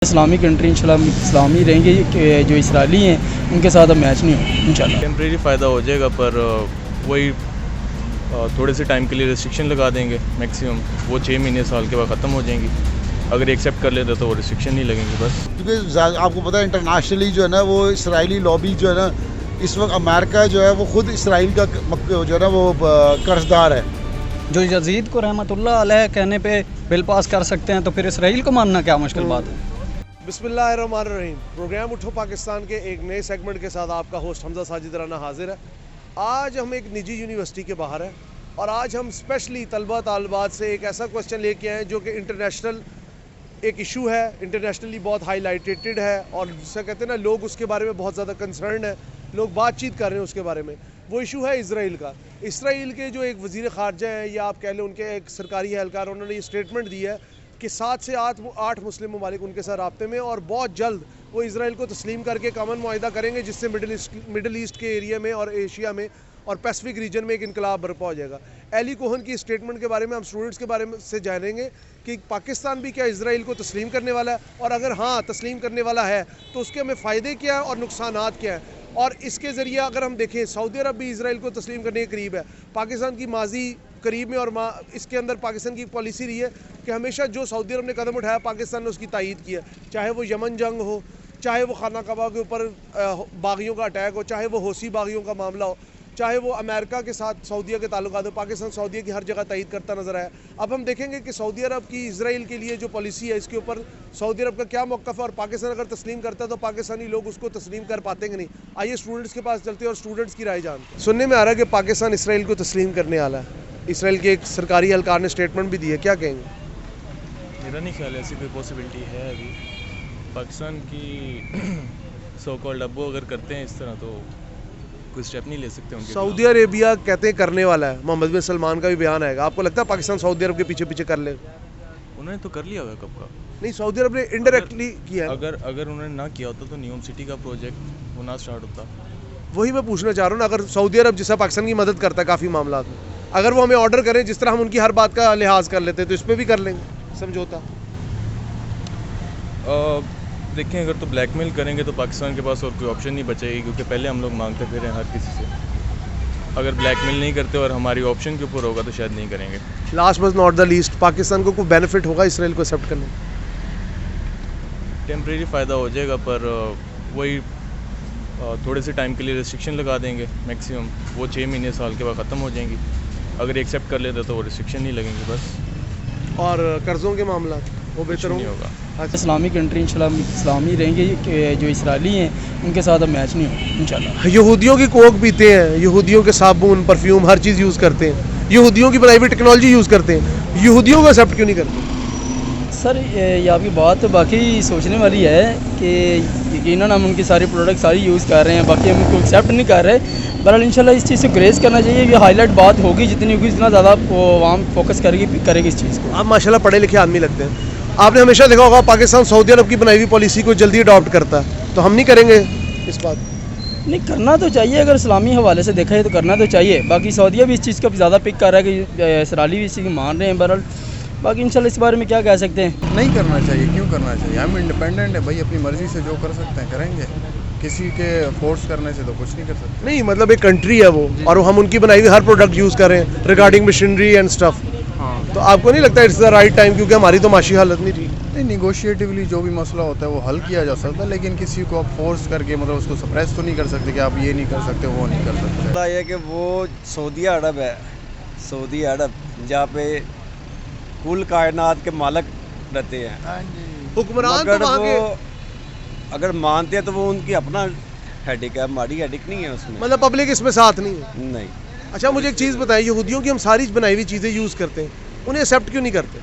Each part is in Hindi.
इस्लामी कंट्री इंशाल्लाह इस्लामी रहेंगे कि जो इसराइली हैं उनके साथ अब मैच नहीं हो इंशाल्लाह। टेम्परेरी फ़ायदा हो जाएगा पर वही थोड़े से टाइम के लिए रिस्ट्रिक्शन लगा देंगे मैक्सिमम, वो 6 महीने साल के बाद ख़त्म हो जाएंगी। अगर एक्सेप्ट कर लेते तो वो रिस्ट्रिक्शन नहीं लगेंगे बस। क्योंकि आपको पता है इंटरनेशनली जो है ना वो इसराइली लॉबी जो है ना इस वक्त अमेरिका जो है वो खुद इसराइल का जो है ना वो कर्जदार है। जो यजीद को रहमतुल्लाह अलैह कहने पे बिल पास कर सकते हैं तो फिर इसराइल को मानना क्या मुश्किल बात है। बिस्मिल्लाहिर्रहमानिर्रहीम। प्रोग्राम उठो पाकिस्तान के एक नए सेगमेंट के साथ आपका होस्ट हमजा साजिद राना हाजिर है। आज हम एक निजी यूनिवर्सिटी के बाहर हैं और आज हम स्पेशली तलबा तालबात से एक ऐसा क्वेश्चन लेके आए जो कि इंटरनेशनल एक इशू है, इंटरनेशनली बहुत हाईलाइटेड है और जिसे कहते हैं ना लोग उसके बारे में बहुत ज़्यादा कंसर्न है, लोग बातचीत कर रहे हैं उसके बारे में। वो इशू है इसराइल का। इसराइल के जो एक वज़ीर ख़ारजा हैं या आप कह लें उनके एक सरकारी एहलकार, उन्होंने ये स्टेटमेंट दी है कि 7 से 8 मुस्लिम ममालिक उनके साथ राब्ते में और बहुत जल्द वो इसराइल को तस्लीम करके कमन मुआहिदा करेंगे जिससे मिडल ईस्ट के एरिया में और एशिया में और पैसिफिक रीजन में एक इनकलाब बर्पा हो जाएगा। एली कोहन की स्टेटमेंट के बारे में हम स्टूडेंट्स के बारे में से जानेंगे कि पाकिस्तान भी क्या इसराइल को तस्लीम करने वाला है, और अगर हाँ तस्लीम करने वाला है तो उसके हमें फ़ायदे क्या हैं और नुकसानात क्या हैं। और इसके ज़रिए अगर हम देखें सऊदी अरब भी इसराइल को तस्लीम करने के करीब है। पाकिस्तान की माजी करीब में और इसके अंदर पाकिस्तान की पॉलिसी रही है कि हमेशा जो सऊदी अरब ने कदम उठाया पाकिस्तान ने उसकी तायीद की है, चाहे वो यमन जंग हो, चाहे वो खाना कबा के ऊपर बागियों का अटैक हो, चाहे वो हौसी बागियों का मामला हो, चाहे वो अमेरिका के साथ सऊदीया के ताल्लुकात हो। पाकिस्तान सऊदीया की हर जगह तायीद करता नजर आया। अब हम देखेंगे कि सऊदी अरब की इसराइल के लिए जो पॉलिसी है इसके ऊपर सऊदी अरब का क्या मौक़िफ़ है और पाकिस्तान अगर तस्लीम करता है तो पाकिस्तानी लोग उसको तस्लीम कर पाते कि नहीं। आइए स्टूडेंट्स के पास चलते हैं और स्टूडेंट्स की राय जानते हैं। सुनने में आ रहा है कि पाकिस्तान इसराइल को तस्लीम करने वाला है। इसराइल के एक सरकारी एहलकार ने स्टेटमेंट भी दी है, क्या कहेंगे? मेरा नहीं ख्याल ऐसी कोई पॉसिबिलिटी है अभी। पाकिस्तान की सो कॉल्ड अब वो अगर करते हैं इस तरह तो कोई स्टेप नहीं ले सकते उनके। सऊदी अरेबिया कहते हैं करने वाला है, मोहम्मद बिन सलमान का भी बयान आएगा। आपको लगता है पाकिस्तान सऊदी अरब के पीछे पीछे कर ले? उन्होंने तो कर लिया होगा कब का। नहीं, सऊदी अरब ने इनडायरेक्टली किया है। अगर उन्होंने ना किया होता तो न्यूम सिटी का प्रोजेक्ट वो ना स्टार्ट होता। वही मैं पूछना चाह रहा हूँ ना, अगर सऊदी अरब जिससे पाकिस्तान की मदद करता है काफ़ी मामला में, अगर वो हमें ऑर्डर करें जिस तरह हम उनकी हर बात का लिहाज कर लेते हैं तो इस पर भी कर लेंगे समझौता। देखें अगर तो ब्लैकमेल करेंगे तो पाकिस्तान के पास और कोई ऑप्शन नहीं बचेगी, क्योंकि पहले हम लोग मांगते फिर हैं हर किसी से। अगर ब्लैकमेल नहीं करते और हमारी ऑप्शन के ऊपर होगा तो शायद नहीं करेंगे। Last but not the least, Pakistan को कोई बेनिफिट होगा इसराइल को एक्सेप्ट करने? टेम्परेरी फ़ायदा हो जाएगा पर वही थोड़े से टाइम के लिए रिस्ट्रिक्शन लगा देंगे मैक्सिमम, वो 6 महीने साल के बाद ख़त्म हो जाएंगी। अगर एक्सेप्ट कर लेते तो वो रिस्ट्रिक्शन नहीं लगेंगे बस। और कर्ज़ों के मामला वो बेहतर नहीं होगा। इस्लामी कंट्री इंशाल्लाह इस्लामी रहेंगे कि जो इसराइली हैं उनके साथ अब मैच नहीं हो इंशाल्लाह। यहूदियों की कोक पीते हैं, यहूदियों के साबुन परफ्यूम हर चीज़ यूज़ करते हैं, यहूदियों की बनाई हुई टेक्नोलॉजी यूज़ करते हैं, यहूदियों को एक्सेप्ट क्यों नहीं करते? सर ये आपकी बात बाकी सोचने वाली है कि यकीनन हम उनकी सारी प्रोडक्ट सारी यूज़ कर रहे हैं, बाकी हम उनको एक्सेप्ट नहीं कर रहे। बहरहाल इंशाल्लाह इस चीज़ से ग्रेस करना चाहिए कि हाईलाइट बात होगी, जितनी होगी जितना ज़्यादा आवाम फोकस करेगी इस चीज़ को। आप माशाल्लाह पढ़े लिखे आदमी लगते हैं। आपने हमेशा देखा होगा पाकिस्तान सऊदी अरब की बनाई हुई पॉलिसी को जल्दी अडॉप्ट करता है, तो हम नहीं करेंगे इस बात? नहीं, करना तो चाहिए, अगर इस्लामी हवाले से देखा जाए तो करना तो चाहिए। बाकी सऊदीया भी इस चीज़ को ज़्यादा पिक कर रहा है कि इसराइली भी इस चीज़ को मान रहे हैं। बहरहाल बाकी इंशाल्लाह इस बारे में क्या कह सकते हैं। नहीं करना चाहिए, क्यों करना चाहिए? हम इंडिपेंडेंट है भाई, अपनी मर्ज़ी से जो कर सकते हैं करेंगे, किसी के फोर्स करने से तो कुछ नहीं कर सकते। नहीं मतलब एक कंट्री है वो और हम उनकी बनाई हुई हर प्रोडक्ट यूज़ कर रहे हैं रिगार्डिंग मशीनरी एंड स्टफ। हाँ, तो आपको नहीं लगता इट्स द राइट टाइम, क्योंकि हमारी तो माशी हालत नहीं थी? नहीं, निगोशिएटिवली जो भी मसला होता है वो हल किया जा सकता है, लेकिन किसी को आप फोर्स करके मतलब उसको सप्रेस तो नहीं कर सकते कि आप ये नहीं कर सकते वो नहीं कर सकते। पता है कि वो सऊदी अरब है, सऊदी अरब जहाँ पे कुल कायनात के मालिक रहते हैं। हुक्मरान तो मगर वहाँ के वो अगर मानते हैं तो वो उनकी अपना हेडिक है, हमारी हेडिक नहीं है उसमें। मतलब पब्लिक इसमें साथ नहीं है? नहीं। अच्छा मुझे एक चीज़ बताएं, यहूदियों की हम सारी बनाई हुई चीज़ें यूज़ करते हैं, उन्हें एक्सेप्ट क्यों नहीं करते?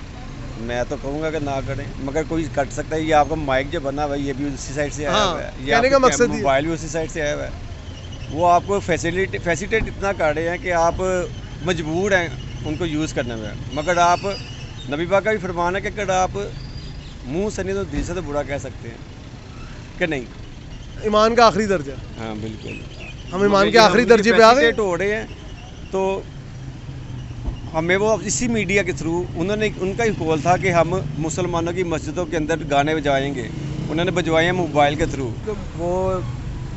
मैं तो कहूँगा कि ना करें, मगर कोई कर सकता है। ये आपका माइक जो बना हुआ है ये भी उसी साइड से आया हुआ है, ये कहने का मकसद ये मोबाइल भी उसी साइड से आया हुआ है। वो आपको फैसिलिटेट इतना कर रहे हैं कि आप मजबूर हैं उनको यूज़ करने में। मगर आप नबी पाक का भी फरमान है कि अगर आप मुंह से नहीं तो दिल से तो बुरा कह सकते हैं कि नहीं। ईमान का आखिरी दर्जा। हाँ बिल्कुल, हम ईमान के आखिरी दर्जे पे आ गए हो रहे हैं तो हमें वो इसी मीडिया के थ्रू उन्होंने उनका ही कॉल था कि हम मुसलमानों की मस्जिदों के अंदर गाने बजाएंगे, उन्होंने भिजवाई है मोबाइल के थ्रू। वो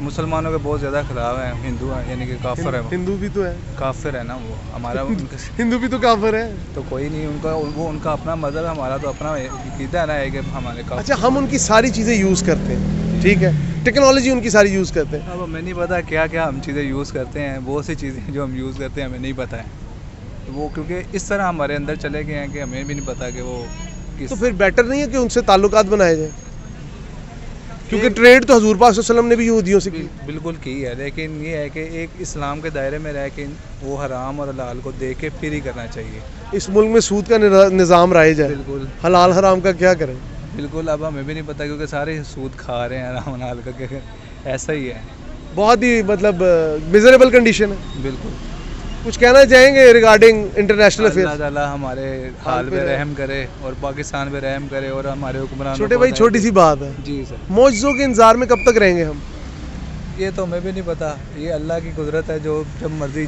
मुसलमानों के बहुत ज़्यादा खिलाफ हैं, हिंदू हैं, यानी कि काफिर है। हिंदू भी तो है, काफिर है ना वो हमारा हिंदू भी तो काफिर है। तो कोई नहीं, उनका अपना मज़हब है, हमारा तो अपना अकीदा ना है कि हमारे का। अच्छा, हम उनकी सारी चीज़ें यूज़ करते हैं, ठीक है, टेक्नोलॉजी उनकी सारी यूज़ करते हैं। अब हमें नहीं पता क्या क्या हम चीज़ें यूज़ करते हैं, बहुत सी चीज़ें जो हम यूज़ करते हैं हमें नहीं पता है वो, क्योंकि इस तरह हमारे अंदर चले गए हैं कि हमें भी नहीं पता कि वो किस। तो फिर बेटर नहीं है कि उनसे ताल्लुकात बनाए जाए, क्योंकि ट्रेड तो हजूर पाक सल्लल्लाहु अलैहि वसल्लम ने भी यहूदियों से की। बिल्कुल की है, लेकिन ये है कि एक इस्लाम के दायरे में रह के वो हराम और हलाल को देख के फिर ही करना चाहिए। इस मुल्क में सूद का निज़ाम राइज है, बिल्कुल हलाल हराम का क्या करें। बिल्कुल, अब हमें भी नहीं पता क्योंकि सारे सूद खा रहे हैं हराम हलाल का, ऐसा ही है। बहुत ही मतलब मिजरेबल कंडीशन है। बिल्कुल, कुछ कहना चाहेंगे रिगार्डिंग इंटरनेशनल अल्लाह अफेयर्स? ताला हमारे हाल पे रहम करे और पाकिस्तान पे रहम करे और हमारे हुक्मरान। छोटे भाई, छोटी सी बात है, जी सर, मौजज़ों के इंतजार में कब तक रहेंगे हम? ये तो हमें भी नहीं पता, ये अल्लाह की कुदरत है, जो जब मर्जी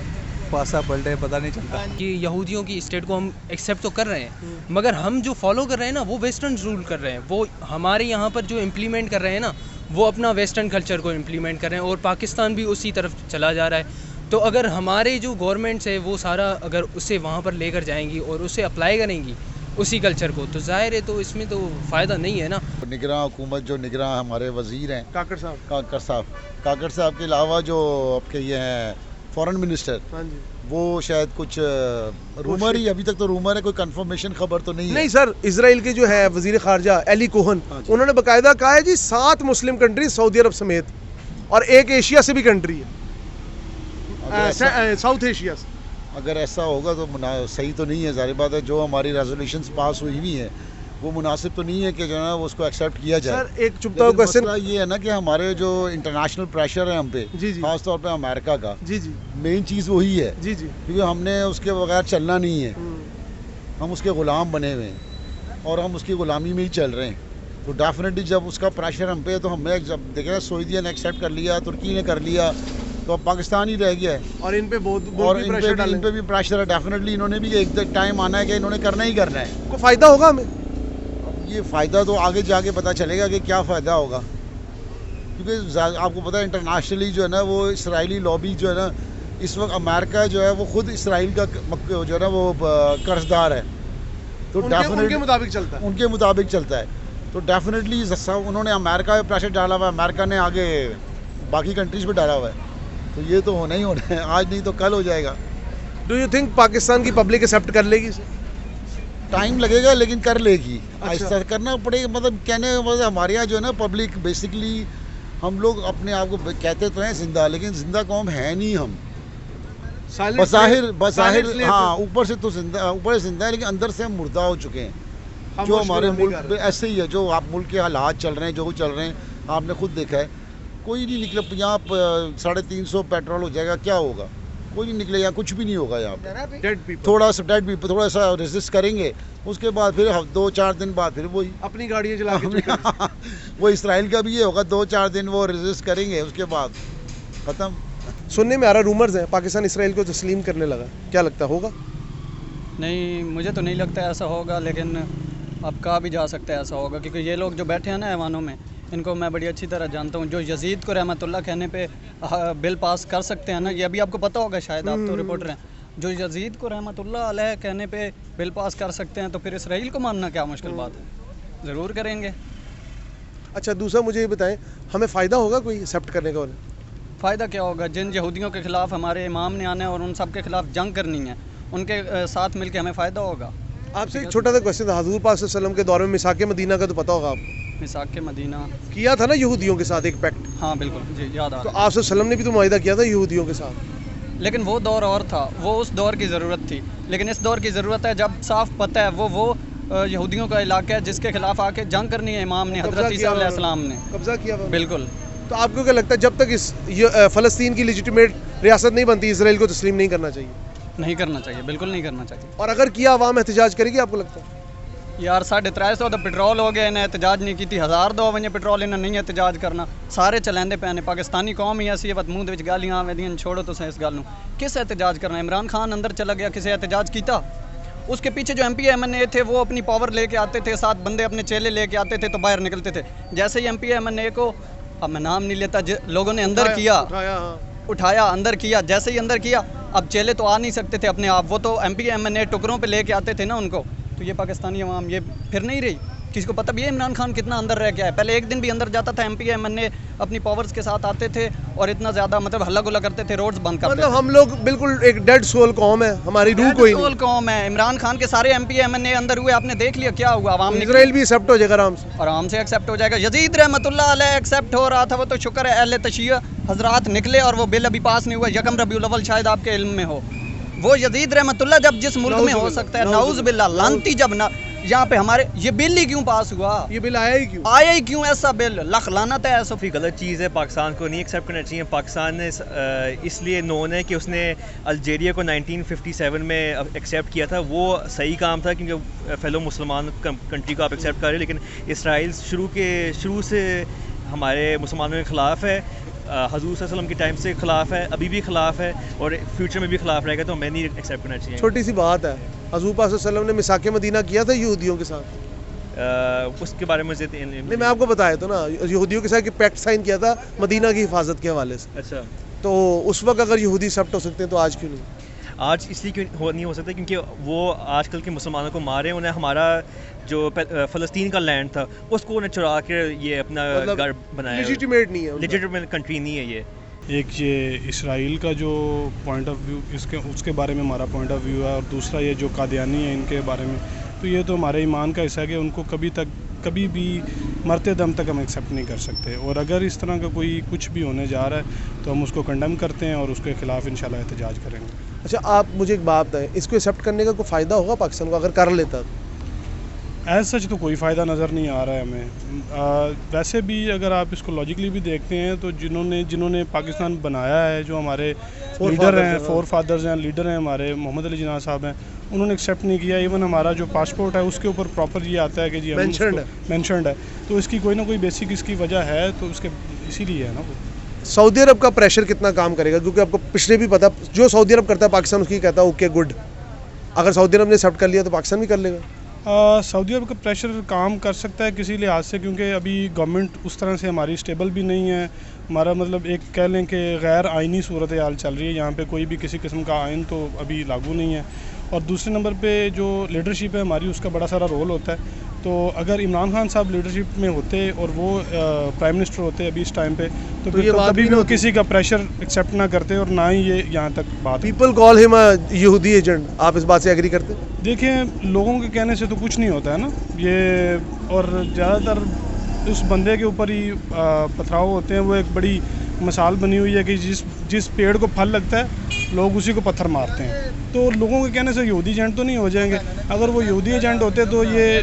पासा पलटे पता नहीं चलता। कि यहूदियों की स्टेट को हम एक्सेप्ट तो कर रहे हैं, मगर हम जो फॉलो कर रहे हैं ना वो वेस्टर्न रूल कर रहे हैं। वो हमारे यहाँ पर जो इम्प्लीमेंट कर रहे हैं ना वो अपना वेस्टर्न कल्चर को इम्प्लीमेंट कर रहे हैं और पाकिस्तान भी उसी तरफ चला जा रहा है। तो अगर हमारे जो गवर्नमेंट्स है वो सारा अगर उसे वहाँ पर लेकर जाएंगी और उसे अप्लाई करेंगी उसी कल्चर को, तो जाहिर है तो इसमें तो फ़ायदा नहीं है ना। निगरां हुकूमत, जो निगरां हमारे वज़ीर हैं काकड़ साहब, काकड़ साहब के अलावा जो आपके ये हैं फॉरेन मिनिस्टर, हाँ जी, वो शायद कुछ रूमर ही, अभी तक तो रूमर है, कोई कंफर्मेशन खबर तो नहीं है। नहीं सर, इसराइल के जो है वजीर खारजा एली कोहन, उन्होंने बाकायदा कहा है जी 7 मुस्लिम कंट्री सऊदी अरब समेत और एक एशिया से भी कंट्री है, साउथ एशिया से। अगर ऐसा होगा तो सही तो नहीं है, जाहिर बात है। जो हमारी रेजोल्यूशंस पास हुई हुई हैं वो मुनासिब तो नहीं है कि जो है ना वो उसको एक्सेप्ट किया जाए। सर एक चुपता हुआ क्वेश्चन ये है ना कि हमारे जो इंटरनेशनल प्रेशर है हम पे, जी जी, खास तौर पे अमेरिका का, जी जी, मेन चीज़ वही है, जी जी, क्योंकि हमने उसके बगैर चलना नहीं है, हम उसके ग़ुलाम बने हुए हैं और हम उसकी ग़ुलामी में ही चल रहे हैं। तो डेफिनेटली जब उसका प्रेशर हम पे, तो हमें जब देखें सऊदीया ने एक्सेप्ट कर लिया, तुर्की ने कर लिया, तो अब पाकिस्तान ही रह गया है। और इन पे बहुत और भी इन पे भी प्रेशर है, डेफिनेटली इन्होंने भी एक टाइम आना है कि इन्होंने करना ही करना है। को फ़ायदा होगा हमें? ये फ़ायदा तो आगे जाके पता चलेगा कि क्या फ़ायदा होगा, क्योंकि आपको पता है इंटरनेशनली जो है ना वो इसराइली लॉबी जो है ना, इस वक्त अमेरिका जो है वो खुद इसराइल का जो है ना वो कर्जदार है, तो उनके मुताबिक चलता है, उनके मुताबिक चलता है। तो डेफिनेटली उन्होंने अमेरिका पे प्रेशर डाला हुआ है, अमेरिका ने आगे बाकी कंट्रीज़ पे डाला हुआ है, तो ये तो होना ही होना है, आज नहीं तो कल हो जाएगा। डू यू थिंक पाकिस्तान की पब्लिक एक्सेप्ट कर लेगी इसे? टाइम लगेगा लेकिन कर लेगी। अच्छा। ऐसा करना पड़ेगा, मतलब कहने मतलब हमारे यहाँ जो है ना पब्लिक बेसिकली, हम लोग अपने आप को कहते तो हैं जिंदा, लेकिन जिंदा कौम है नहीं हम। बज़ाहिर हाँ, ऊपर से तो जिंदा, ऊपर से जिंदा है लेकिन अंदर से हम मुर्दा हो चुके हैं। जो हमारे मुल्क में ऐसे ही है, जो आप मुल्क के हालात चल रहे हैं, जो चल रहे हैं, आपने खुद देखा है, कोई नहीं निकले। यहाँ 350 पेट्रोल हो जाएगा, क्या होगा? कोई नहीं निकले, यहाँ कुछ भी नहीं होगा। यहाँ पे थोड़ा सा डेड पीपल थोड़ा सा रेजिस्ट करेंगे, उसके बाद फिर 2-4 दिन बाद फिर वही अपनी गाड़ियाँ चला के वो इसराइल का भी ये होगा, 2-4 दिन वो रेजिस्ट करेंगे, उसके बाद ख़त्म। सुनने में आ रहा रूमर्स हैं पाकिस्तान इसराइल को तस्लीम करने लगा, क्या लगता होगा? नहीं, मुझे तो नहीं लगता ऐसा होगा, लेकिन अब कहा भी जा सकता है ऐसा होगा, क्योंकि ये लोग जो बैठे हैं ना ऐवानों में, इनको मैं बड़ी अच्छी तरह जानता हूँ। जो यजीद को रहमतुल्लाह कहने पे बिल पास कर सकते हैं ना, ये अभी आपको पता होगा शायद, आप तो रिपोर्टर हैं, जो यजीद को रहमतुल्लाह अलैह कहने पे बिल पास कर सकते हैं, तो फिर इसराइल को मानना क्या मुश्किल बात है? ज़रूर करेंगे। अच्छा, दूसरा मुझे ये बताएं, हमें फ़ायदा होगा कोई एक्सेप्ट करने का? फ़ायदा क्या होगा? जिन यहूदियों के ख़िलाफ़ हमारे इमाम ने आना है और उन सब के ख़िलाफ़ जंग करनी है, उनके साथ मिल के हमें फ़ायदा होगा। आपसे एक छोटा सा क्वेश्चन था, हज़ूर पाक सल्लल्लाहु अलैहि वसल्लम के दौर में मिसाक मदीना का तो पता होगा आपको? मिसाक मदीना किया था ना यहूदियों के साथ एक पैक्ट? हाँ बिल्कुल जी, याद आ तो रहा आप वसल्लम ने भी तो मुआहिदा किया था यहूदियों के साथ। लेकिन वो दौर और था, वो उस दौर की ज़रूरत थी, लेकिन इस दौर की ज़रूरत है जब साफ पता है वो यहूदियों का इलाका है जिसके खिलाफ आके जंग करनी है इमाम ने, हज़रत ईसा अलैहिस्सलाम ने कब्जा किया। बिल्कुल। तो आपको क्या लगता है जब तक इस फ़लस्तीन की लेजिटिमेट रियासत नहीं बनती, इसराइल को तस्लीम नहीं करना चाहिए? नहीं करना चाहिए, बिल्कुल नहीं करना चाहिए। और अगर किया अवाम एहतजाज करेगी आपको लगता है? यार 350 तो पेट्रोल हो गए, इन्हें एहतजाज नहीं की, 1000 दो वजे पेट्रोल इन्हें नहीं एहतजाज करना, सारे चलेंदे पे ने। पाकिस्तानी कौम ही ऐसी है, मूँह विच गालियां आवेदियां, छोड़ो तो इस गल नूं, किस एहतजाज करना? इमरान खान अंदर चला गया, किसी एहतजाज किया? उसके पीछे जो MP MNA थे वो अपनी पावर लेके आते थे, 7 बंदे अपने चेले लेके आते थे तो बाहर निकलते थे। जैसे ही MP MNA को, अब मैं नाम नहीं लेता, लोगों ने अंदर किया, उठाया अंदर किया, जैसे ही अंदर किया, अब चेले तो आ नहीं सकते थे अपने आप, वो तो MP MNA टुकड़ों पे लेके आते थे ना उनको। तो ये पाकिस्तानी अवाम ये फिर नहीं रही, किसी को पता भी है इमरान खान कितना अंदर रह गया है। पहले एक दिन भी अंदर जाता था MP MNA अपनी पावर्स के साथ आते थे और इतना ज़्यादा मतलब हल्ला गुल्ला करते थे, रोड्स बंद करते थे। मतलब हम लोग बिल्कुल एक डेड सोल कौम है, हमारी रूह कोई नहीं। कौम है। इमरान खान के सारे MP MNA अंदर हुए, आपने देख लिया क्या हुआ। आवाम ने इजराइल भी एक्सेप्ट हो जाएगा आराम से एक्सेप्ट हो जाएगा। यजीद रहमतुल्लाह अलैह एक्सेप्ट हो रहा था, वो तो शुक्र है अहले तशय्युअ हजरात निकले और वो बिल अभी पास नहीं हुआ। यकम रबीउल अव्वल शायद आपके इल्म में हो। वो यजीद रहमतुल्लाह जब जिस मुल्क में हो सकता है, नाउज बिल्ला लानती, जब ना यहाँ पे हमारे ये बिल ही क्यों पास हुआ, ये बिल आया ही क्यों ऐसा बिल, लख लानत है ऐसा। गलत चीज़ है, पाकिस्तान को नहीं एक्सेप्ट करना चाहिए। पाकिस्तान ने इसलिए नोन है कि उसने अल्जीरिया को 1957 में एक्सेप्ट किया था, वो सही काम था क्योंकि फेलो मुसलमान कंट्री को आप एक्सेप्ट कर रहे हैं। लेकिन इसराइल शुरू से हमारे मुसलमानों के ख़िलाफ़ है, हज़ूर सल्लल्लाहु अलैहि वसल्लम के टाइम से ख़िलाफ़ है, अभी भी ख़िलाफ़ है और फ्यूचर में भी ख़िलाफ़ रहेगा, तो मैं नहीं एक्सेप्ट करना चाहिए। छोटी सी बात है, हज़ूर पाक सल्लल्लाहु अलैहि वसल्लम ने मिसाके मदीना किया था यहूदियों के साथ, उसके बारे में मुझे नहीं, मैं आपको बताया तो ना, यहूदियों के साथ पैक्ट साइन किया था मदीना की हिफाजत के हवाले से। अच्छा, तो उस वक्त अगर यहूदी एक्सेप्ट हो सकते हैं तो आज क्यों नहीं? आज इसलिए क्यों नहीं हो सकता क्योंकि वो आजकल के मुसलमानों को मारे, उन्हें हमारा जो फ़लस्तीन का लैंड था उसको उन्हें चुरा के ये अपना घर बनाया। लेजिटिमेट नहीं है, लेजिटिमेट कंट्री नहीं है ये। एक ये इसराइल का जो पॉइंट ऑफ व्यू, उसके बारे में हमारा पॉइंट ऑफ व्यू है, और दूसरा ये जो कादियानी है इनके बारे में, तो ये तो हमारे ईमान का हिस्सा है कि उनको कभी भी मरते दम तक हम एक्सेप्ट नहीं कर सकते। और अगर इस तरह का कोई कुछ भी होने जा रहा है तो हम उसको कंडेम करते हैं और उसके ख़िलाफ़ इंशाल्लाह एहतजाज करेंगे। अच्छा, आप मुझे एक बात बताएं, इसको एक्सेप्ट करने का कोई फ़ायदा होगा पाकिस्तान को अगर कर लेता? एज सच तो कोई फ़ायदा नज़र नहीं आ रहा है हमें। वैसे भी अगर आप इसको लॉजिकली भी देखते हैं तो जिन्होंने पाकिस्तान बनाया है, जो हमारे लीडर हैं, फोर फादर्स हैं, लीडर हैं हमारे, मोहम्मद अली जिन्ना साहब हैं, उन्होंने एक्सेप्ट नहीं किया। इवन हमारा जो पासपोर्ट है उसके ऊपर प्रॉपर ये आता है कि जी मेंशन्ड है, तो इसकी कोई ना कोई बेसिक इसकी वजह है, तो उसके इसीलिए है ना वो। सऊदी अरब का प्रेशर कितना काम करेगा, क्योंकि आपको पिछले भी पता, जो सऊदी अरब करता है पाकिस्तान उसकी कहता है ओके गुड। अगर सऊदी अरब ने एक्सेप्ट कर लिया तो पाकिस्तान भी कर लेगा। सऊदी अरब का प्रेशर काम कर सकता है किसी लिहाज से, क्योंकि अभी गवर्नमेंट उस तरह से हमारी स्टेबल भी नहीं है। हमारा मतलब एक कह लें कि गैर आइनी सूरत हाल चल रही है, यहाँ पे कोई भी किसी किस्म का आइन तो अभी लागू नहीं है। और दूसरे नंबर पे जो लीडरशिप है हमारी, उसका बड़ा सारा रोल होता है। तो अगर इमरान खान साहब लीडरशिप में होते और वो प्राइम मिनिस्टर होते अभी इस टाइम पे, तो फिर तो कभी भी वो किसी का प्रेशर एक्सेप्ट ना करते और ना ही ये यहाँ तक बात। पीपल कॉल हिम यहूदी एजेंट, आप इस बात से एग्री करते हैं? देखिए, लोगों के कहने से तो कुछ नहीं होता है ना ये, और ज़्यादातर उस बंदे के ऊपर ही पथराव होते हैं। वो एक बड़ी मिसाल बनी हुई है कि जिस पेड़ को फल लगता है लोग उसी को पत्थर मारते हैं। तो लोगों के कहने से यहूदी एजेंट तो नहीं हो जाएंगे। अगर वो यहूदी एजेंट होते तो ये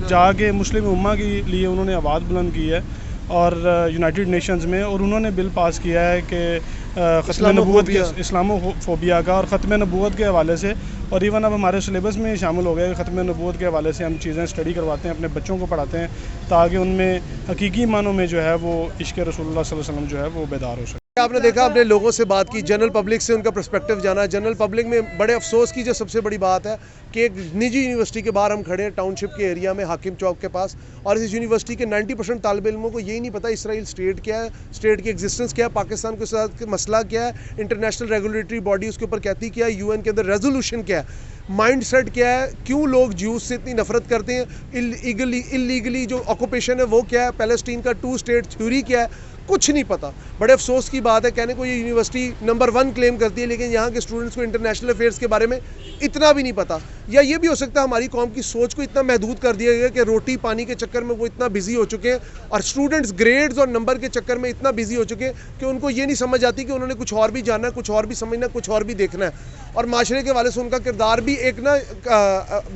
जाके मुस्लिम उम्मा के लिए उन्होंने आवाज़ बुलंद की है और यूनाइटेड नेशंस में, और उन्होंने बिल पास किया है कि ख़त्म नबूवत के, इस्लामोफोबिया का और ख़त्म नबूवत के हवाले से, और इवन अब हमारे सिलेबस में शामिल हो गया कि ख़त्म नबूवत के हवाले से हम चीज़ें स्टडी करवाते हैं, अपने बच्चों को पढ़ाते हैं, ताकि उनमें हकीकी मानों में जो है वो इश्क़ रसूलुल्लाह सल्लल्लाहु अलैहि वसल्लम जो है वो बेदार हो सके। आपने देखा, आपने लोगों से बात की, जनरल पब्लिक से उनका पर्सपेक्टिव जाना। जनरल पब्लिक में बड़े अफसोस की जो सबसे बड़ी बात है कि एक निजी यूनिवर्सिटी के बाहर हम खड़े हैं, टाउनशिप के एरिया में, हाकिम चौक के पास, और इस यूनिवर्सिटी के 90% तालिब इल्मों को यही नहीं पता इसराइल स्टेट क्या है, स्टेट की एग्जिस्टेंस क्या है, पाकिस्तान के साथ मसला क्या है, इंटरनेशनल रेगुलेटरी बॉडी उसके ऊपर कहती क्या है, UN के अंदर रेजोल्यूशन क्या है, माइंड सेट क्या है, क्यों लोग ज्यूज से इतनी नफरत करते हैं, इलीगली जो ऑक्यूपेशन है वो क्या है, पैलेस्टीन का 2 स्टेट थ्योरी क्या है, कुछ नहीं पता। बड़े अफसोस की बात है, कहने को ये यूनिवर्सिटी नंबर 1 क्लेम करती है, लेकिन यहाँ के स्टूडेंट्स को इंटरनेशनल अफेयर्स के बारे में इतना भी नहीं पता। या ये भी हो सकता है हमारी कौम की सोच को इतना महदूद कर दिया गया कि रोटी पानी के चक्कर में वो इतना बिजी हो चुके हैं, और स्टूडेंट्स ग्रेड्स और नंबर के चक्कर में इतना बिजी हो चुके हैं कि उनको ये नहीं समझ आती कि उन्होंने कुछ और भी जानना है, कुछ और भी समझना है, कुछ और भी देखना है। और माशरे के वाले से उनका किरदार भी एक ना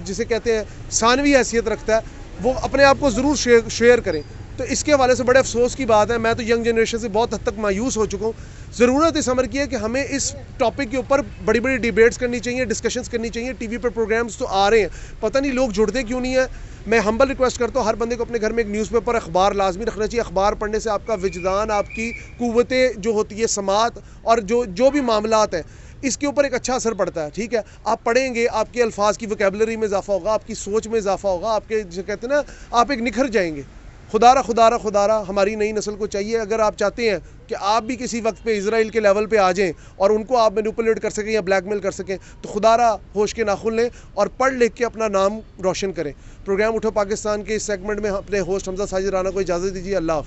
जिसे कहते हैं सानवी हैसियत रखता है, वो अपने आप को ज़रूर शेयर करें। तो इसके हवाले से बड़े अफसोस की बात है, मैं तो यंग जनरेशन से बहुत हद तक मायूस हो चुका हूँ। ज़रूरत इस अमर की है कि हमें इस टॉपिक के ऊपर बड़ी बड़ी डिबेट्स करनी चाहिए, डिस्कशंस करनी चाहिए। टीवी पर प्रोग्राम्स तो आ रहे हैं, पता नहीं लोग जुड़ते क्यों नहीं है। मैं हम्बल रिक्वेस्ट करता हूँ, हर बंदे को अपने घर में एक न्यूज़पेपर, अखबार लाजमी रखना चाहिए। अखबार पढ़ने से आपका विजदान, आपकी कुव्वतें जो होती है, समात और जो भी मामलात हैं, इसके ऊपर एक अच्छा असर पड़ता है। ठीक है, आप पढ़ेंगे, आपके अल्फाज की वोकेबलरी में इजाफा होगा, आपकी सोच में इजाफा होगा, आपके जो कहते हैं ना, आप एक निखर जाएंगे। खुदारा हमारी नई नस्ल को चाहिए, अगर आप चाहते हैं कि आप भी किसी वक्त पे इजराइल के लेवल पे आ जाएं और उनको आप मैनिपुलेट कर सकें या ब्लैकमेल कर सकें, तो खुदारा होश के नाखुन लें और पढ़ लिख के अपना नाम रोशन करें। प्रोग्राम उठो पाकिस्तान के इस सेगमेंट में अपने होस्ट हमजा साजिद राना को इजाज़त दीजिए। अल्लाह हाफ़िज़।